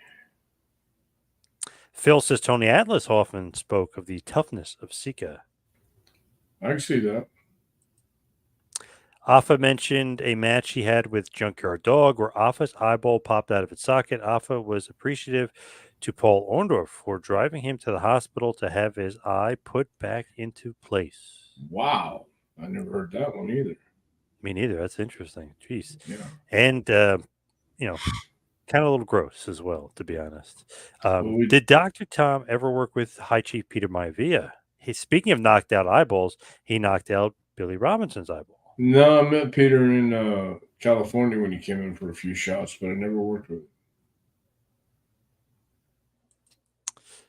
Phil says Tony Atlas often spoke of the toughness of Sika. I can see that. Afa mentioned a match he had with Junkyard Dog where Afa's eyeball popped out of its socket. Afa was appreciative to Paul Orndorff for driving him to the hospital to have his eye put back into place. Wow. I never heard that one either. Me neither. That's interesting. Jeez. Yeah. And, kind of a little gross as well, to be honest. Well, we, Did Dr. Tom ever work with High Chief Peter Maivia? Speaking of knocked out eyeballs, he knocked out Billy Robinson's eyeball. no, I met Peter in California when he came in for a few shots, but I never worked with him.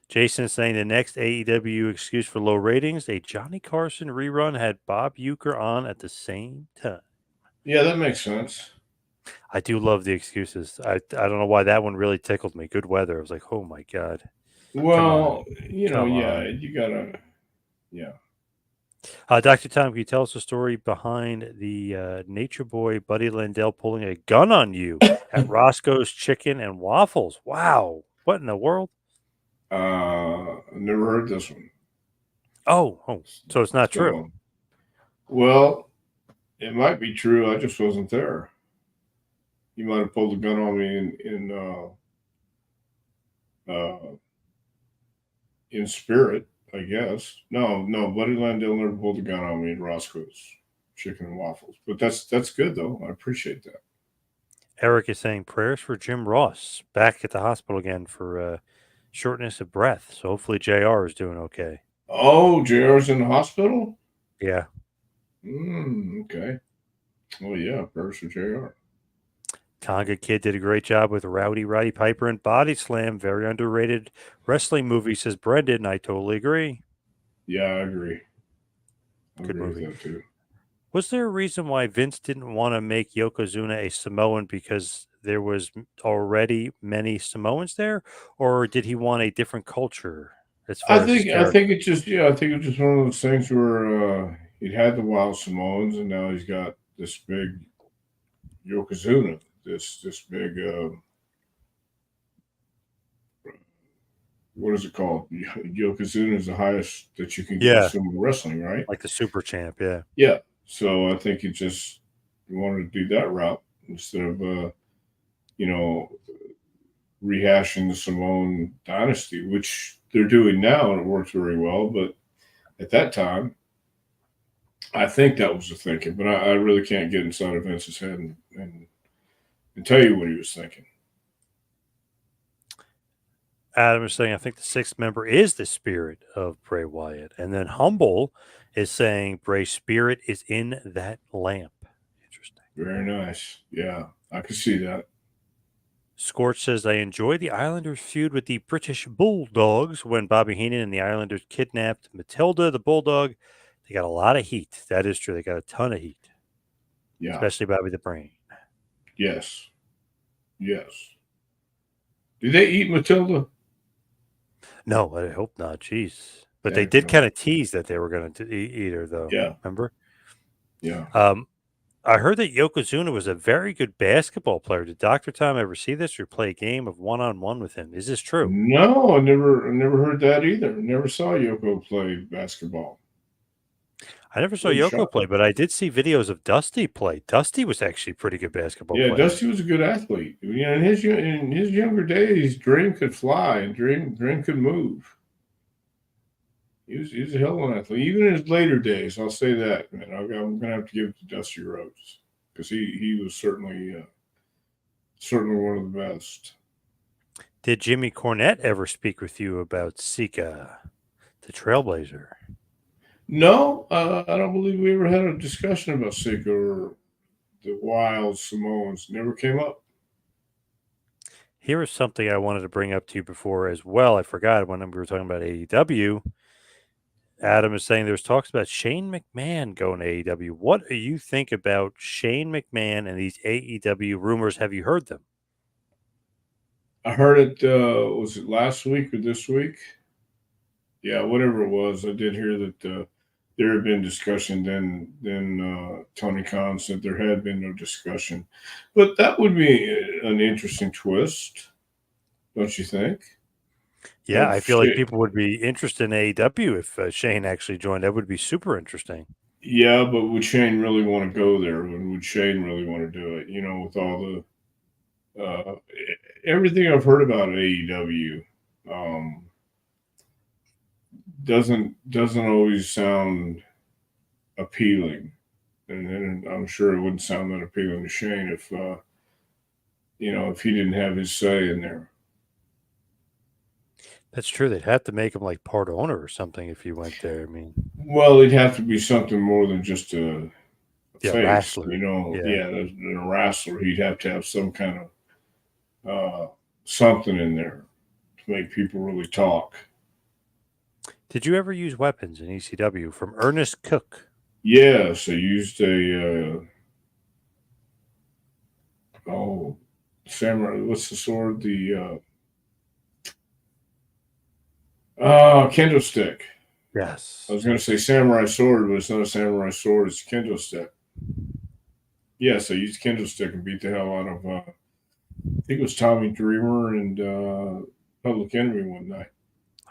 Jason is saying the next AEW excuse for low ratings, a Johnny Carson rerun had Bob Uecker on at the same time. Yeah, that makes sense. I do love the excuses. I don't know why that one really tickled me. Good weather. I was like, oh my God. Come on. Well, Come yeah, on. you gotta, yeah. Dr. Tom, can you tell us the story behind the Nature Boy Buddy Landell pulling a gun on you at Roscoe's Chicken and Waffles? Wow. What in the world? Never heard this one. Oh, so it's not true. So, well, it might be true. I just wasn't there. You might have pulled a gun on me in spirit, I guess. No, Buddy Landell never pulled a gun on me in Roscoe's Chicken and Waffles. But that's good though. I appreciate that. Eric is saying prayers for Jim Ross back at the hospital again for shortness of breath. So hopefully JR is doing okay. Oh, JR's in the hospital? Yeah. Okay. Well, yeah, prayers for JR. Tonga Kid did a great job with Rowdy Roddy Piper and Body Slam. Very underrated wrestling movie, says Brendan, and I totally agree. Yeah, I agree. I Good agree movie. with that too. Was there a reason why Vince didn't want to make Yokozuna a Samoan because there was already many Samoans there, or did he want a different culture as far as his I character? think it's just I think it's just one of those things where he had the Wild Samoans and now he's got this big Yokozuna, this big what is it called? Yokozuna is the highest that you can get in Yeah, sumo wrestling, right? like the Super Champ. Yeah. Yeah. So I think he just wanted to do that route instead of you know rehashing the Samoan dynasty, which they're doing now, and it works very well. But at that time, I think that was the thinking. But I really can't get inside of Vince's head and tell you what he was thinking. Adam is saying, I think the sixth member is the spirit of Bray Wyatt. And then Humble is saying Bray's spirit is in that lamp. Interesting. Very nice. Yeah, I could see that. Scorch says, I enjoy the Islanders' feud with the British Bulldogs when Bobby Heenan and the Islanders kidnapped Matilda, the Bulldog. They got a lot of heat. That is true. They got a ton of heat. Yeah. Especially Bobby the Brain. Yes. Yes. Did they eat Matilda? No, I hope not. Jeez. But they Heck did no. kind of tease that they were going to eat her, though. Yeah. Remember? Yeah. I heard that Yokozuna was a very good basketball player. Did Dr. Tom ever see this or play a game of one-on-one with him? Is this true? No, I never heard that either. Never saw Yoko play basketball. I never saw Really Yoko shocking. play, but I did see videos of Dusty play. Dusty was actually a pretty good basketball Yeah, player. Dusty was a good athlete. You know, in his younger days, Dream could fly and Dream could move. He was a hell of an athlete. Even in his later days, I'll say that, man. I'm gonna have to give it to Dusty Rhodes because he was certainly one of the best. Did Jimmy Cornette ever speak with you about Sika, the Trailblazer? No, I don't believe we ever had a discussion about Sika or the Wild Samoans. Never came up. Here is something I wanted to bring up to you before as well. I forgot when we were talking about AEW. Adam is saying there's talks about Shane McMahon going to AEW. What do you think about Shane McMahon and these AEW rumors? Have you heard them? I heard it. Was it last week or this week? Yeah, whatever it was. I did hear that there had been discussion. Then Tony Khan said there had been no discussion, but that would be an interesting twist, don't you think? Yeah, But I feel like people would be interested in AEW if Shane actually joined. That would be super interesting. yeah, but would Shane really want to go there? Would Shane really want to do it? You know, with all the everything I've heard about AEW, um, doesn't always sound appealing, and I'm sure it wouldn't sound that appealing to Shane if if he didn't have his say in there. That's true. They'd have to make him like part owner or something if you went there. I mean, Well, it'd have to be something more than just a yeah, face, wrestler. Yeah. Yeah, than a wrestler. He'd have to have some kind of something in there to make people really talk. Did you ever use weapons in ECW from Ernest Cook? Yes, I used a samurai. What's the sword? The kendo stick. I Yes. was going to say samurai sword, but it's not a samurai sword. It's a kendo stick. Yes, I used kendo stick and beat the hell out of. I think it was Tommy Dreamer and Public Enemy one night.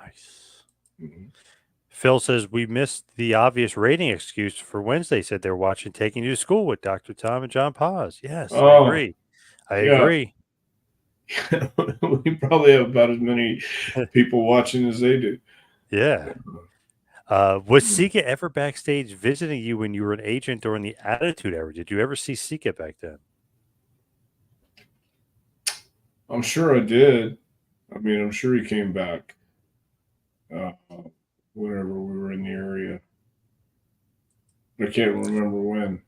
Nice. Mm-hmm. Phil says we missed the obvious rating excuse for Wednesday. Said they're watching Taking You to School with Dr. Tom and John Paz. Yes, I Oh, agree. I yeah. agree. We probably have about as many people watching as they do. Yeah. Was Sika ever backstage visiting you when you were an agent during the Attitude Era? Did you ever see Sika back then? I'm sure I did. I mean, I'm sure he came back uh, whenever we were in the area. I can't remember when.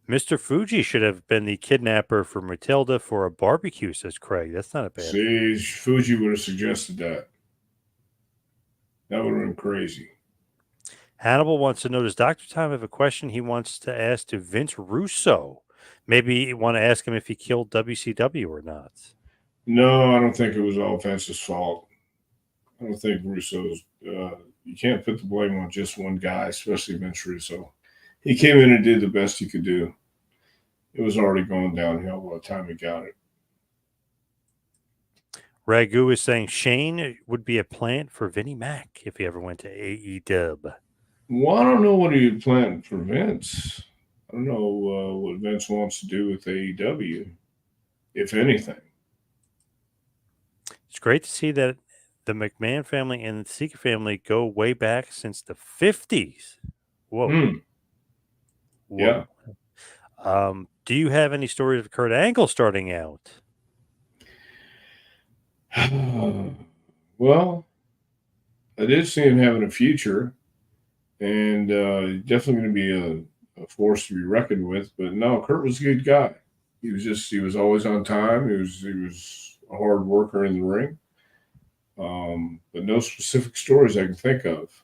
Mr. Fuji should have been the kidnapper for Matilda for a barbecue, says Craig. That's not a bad idea. See, Fuji would have suggested that. That would have been crazy. Hannibal wants to know, does Dr. Tom have a question he wants to ask to Vince Russo? Maybe you want to ask him if he killed WCW or not. No, I don't think it was all Vince's fault. I don't think Russo's. You can't put the blame on just one guy, especially Vince Russo. He came in and did the best he could do. It was already going downhill by the time he got it. Ragu is saying Shane would be a plant for Vinnie Mac if he ever went to AEW. Well, I don't know what he planned for Vince. I don't know what Vince wants to do with AEW, if anything. It's great to see that the McMahon family and the Sika family go way back since the 50s. Whoa. Yeah. Whoa. Do you have any stories of Kurt Angle starting out? Well, I did see him having a future, and definitely going to be a force to be reckoned with. But no, Kurt was a good guy. He was always on time. He was a hard worker in the ring. But no specific stories I can think of.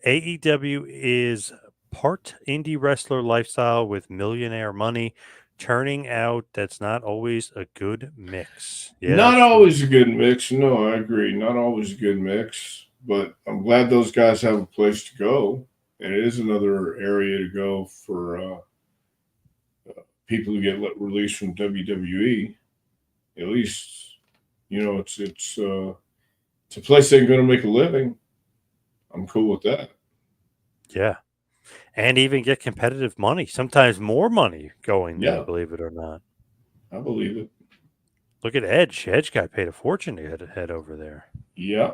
AEW is part indie wrestler lifestyle with millionaire money, turning out that's not always a good mix. Yeah, Not that's true. always a good mix. No, I agree. Not always a good mix. But I'm glad those guys have a place to go, and it is another area to go for people who get released from WWE. At least, it's a place they're going to make a living. I'm cool with that. Yeah. And even get competitive money, sometimes more money going there, Yeah, believe it or not. I believe it. Look at Edge. Edge got paid a fortune to head over there. Yeah.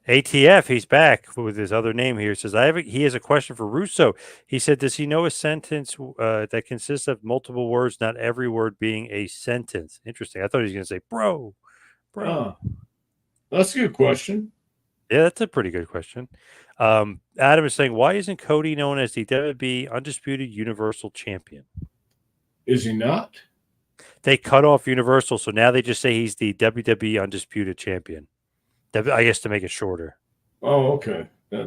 ATF, he's back with his other name here. Says he has a question for Russo. He said, does he know a sentence that consists of multiple words, not every word being a sentence? Interesting. I thought he was going to say, bro. Ah, that's a good question. Yeah, that's a pretty good question. Adam is saying, why isn't Cody known as the WWE Undisputed Universal Champion? Is he not? They cut off Universal, so now they just say he's the WWE Undisputed Champion. I guess to make it shorter. Oh, okay. Yeah,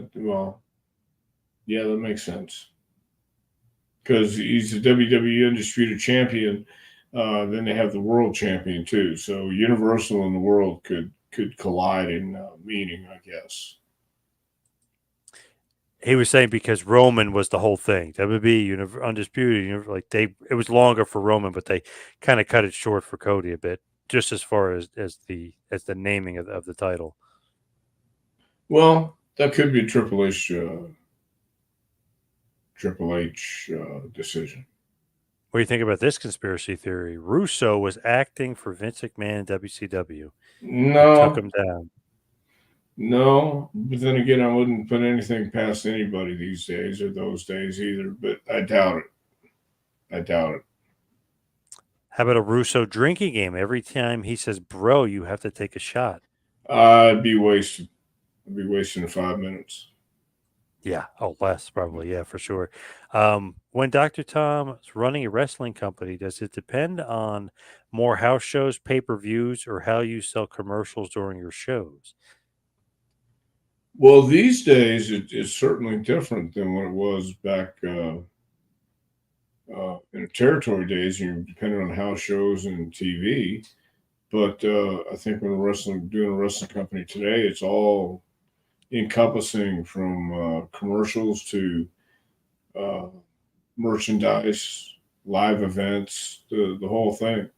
that makes sense. Because he's the WWE Undisputed Champion. Then they have the World Champion too. So Universal and the World could collide in meaning, I guess. He was saying because Roman was the whole thing. WB, undisputed, like it was longer for Roman, but they kind of cut it short for Cody a bit, just as far as the naming of the title. Well, that could be a Triple H decision. What do you think about this conspiracy theory? Russo was acting for Vince McMahon in WCW. He took No, him down. no. But then again, I wouldn't put anything past anybody these days or those days either. But I doubt it. I doubt it. How about a Russo drinking game? Every time he says "bro," you have to take a shot. I'd be wasted. I'd be wasting 5 minutes. Yeah. Oh, less probably. Yeah, for sure. When Dr. Tom is running a wrestling company, does it depend on more house shows, pay per views, or how you sell commercials during your shows? Well, these days it's certainly different than what it was back in the territory days. You depending on house shows and TV. But I think when doing a wrestling company today, it's all encompassing from commercials to uh, merchandise, live events, the whole thing.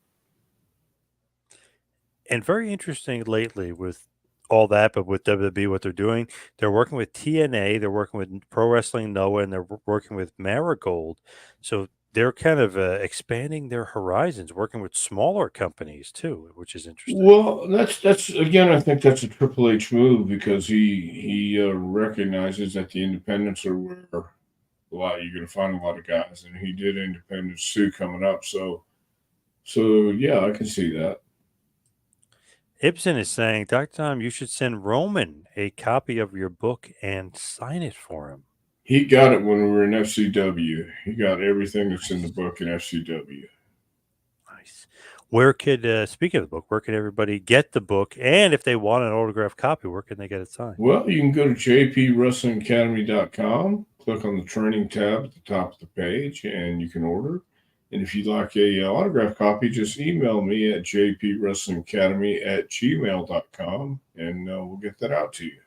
And very interesting lately with all that, but with WWE, what they're doing, they're working with TNA, they're working with Pro Wrestling Noah, and they're working with Marigold. So they're kind of expanding their horizons, working with smaller companies too, which is interesting. Well, that's again, I think that's a Triple H move because he recognizes that the independents are where a lot you're going to find a lot of guys, and he did Independence 2 coming up. So yeah, I can see that. Ibsen is saying, Dr. Tom, you should send Roman a copy of your book and sign it for him. He got it when we were in FCW. He got everything that's in the Nice. book in FCW. Nice. Where could, speaking of the book, where can everybody get the book? And if they want an autographed copy, where can they get it signed? Well, you can go to jpwrestlingacademy.com, click on the training tab at the top of the page, and you can order. And if you'd like a autograph copy, just email me at jpwrestlingacademy@gmail.com, and we'll get that out to you.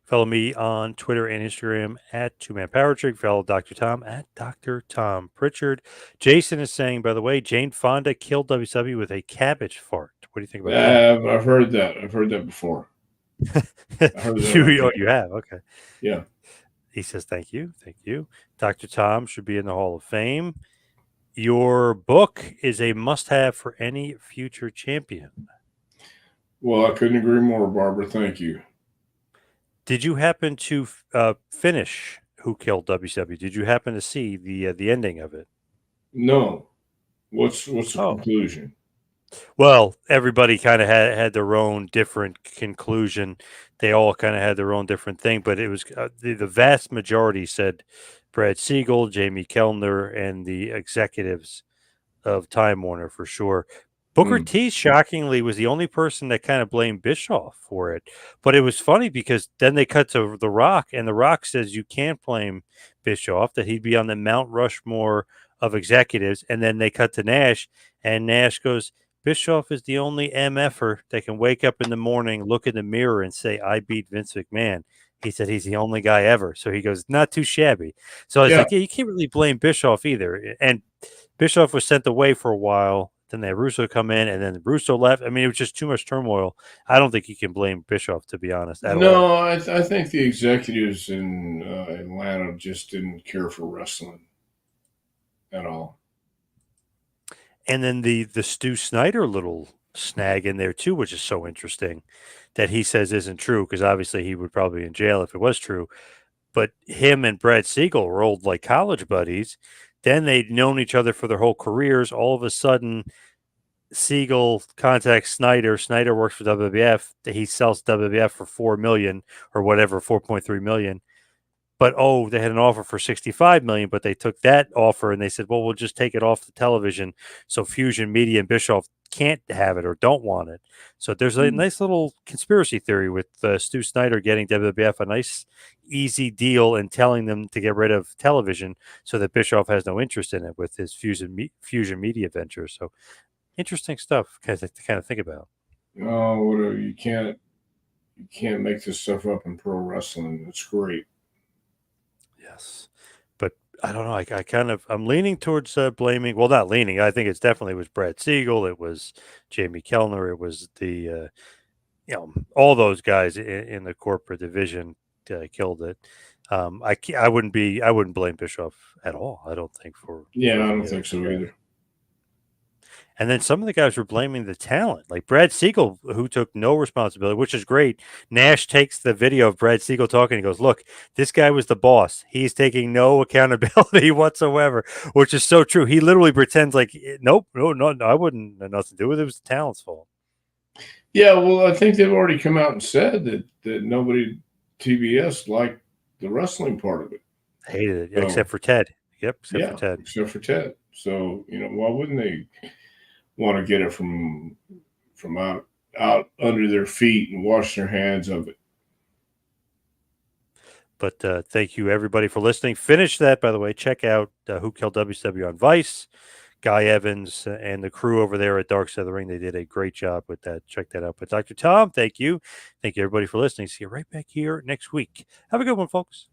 Follow me on Twitter and Instagram at Two Man Power Trick. Follow Dr. Tom at Dr. Tom Prichard. Jason is saying, by the way, Jane Fonda killed WCW with a cabbage fart. What do you think about that? I've heard that. I've heard that before. I heard that on You have? Okay. Yeah. He says, thank you. Thank you. Dr. Tom should be in the Hall of Fame. Your book is a must have for any future champion. Well, I couldn't agree more, Barbara. Thank you. Did you happen to finish Who Killed WCW? Did you happen to see the ending of it? No. What's the Oh, conclusion? well, everybody kind of had their own different conclusion. They all kind of had their own different thing, but it was the vast majority said Brad Siegel, Jamie Kellner, and the executives of Time Warner for sure. Booker Hmm. T, shockingly, was the only person that kind of blamed Bischoff for it. But it was funny because then they cut to The Rock, and The Rock says you can't blame Bischoff, that he'd be on the Mount Rushmore of executives. And then they cut to Nash, and Nash goes, Bischoff is the only MFer that can wake up in the morning, look in the mirror, and say, I beat Vince McMahon. He said he's the only guy ever. So he goes, not too shabby. So I was Yeah. like, yeah, you can't really blame Bischoff either. And Bischoff was sent away for a while. Then they had Russo come in, and then Russo left. I mean, it was just too much turmoil. I don't think you can blame Bischoff, to be honest, at all. No, I think the executives in Atlanta just didn't care for wrestling at all. And then the Stu Snyder little snag in there too, which is so interesting, that he says isn't true because obviously he would probably be in jail if it was true. But him and Brad Siegel were old like college buddies. Then they'd known each other for their whole careers. All of a sudden, Siegel contacts Snyder. Snyder works for WWF. He sells WWF for 4 million or whatever, 4.3 million. But they had an offer for 65 million, but they took that offer and they said, well, we'll just take it off the television. So Fusion Media and Bischoff can't have it or don't want it. So there's a Hmm. nice little conspiracy theory with Stu Snyder getting WWF a nice, easy deal and telling them to get rid of television so that Bischoff has no interest in it with his Fusion Media venture. So interesting stuff to kind of think about. Oh, whatever. You can't make this stuff up in pro wrestling. It's great. Yes, but I don't know. I'm leaning towards blaming. Well, not leaning. I think it's definitely was Brad Siegel. It was Jamie Kellner. It was the all those guys in the corporate division killed it. I wouldn't blame Bischoff at all. I don't think Yeah, for I any don't of think those so guys. either. And then some of the guys were blaming the talent, like Brad Siegel, who took no responsibility, which is great. Nash takes the video of Brad Siegel talking. He goes, "Look, this guy was the boss. He's taking no accountability whatsoever," which is so true. He literally pretends like, "Nope, no, I wouldn't have nothing to do with it. It was the talent's fault." Yeah, well, I think they've already come out and said that nobody TBS liked the wrestling part of it. Hated it, yeah, So except for Ted. Yep, except for yeah, Ted. except for Ted. So why wouldn't they want to get it from out under their feet and wash their hands of it? But thank you everybody for listening. Finish that, by the way. Check out Who Killed WCW on Vice. Guy Evans and the crew over there at Dark Side of the Ring, they did a great job with that. Check that out. But Dr. Tom, thank you. Thank you everybody for listening. See you right back here next week. Have a good one, folks.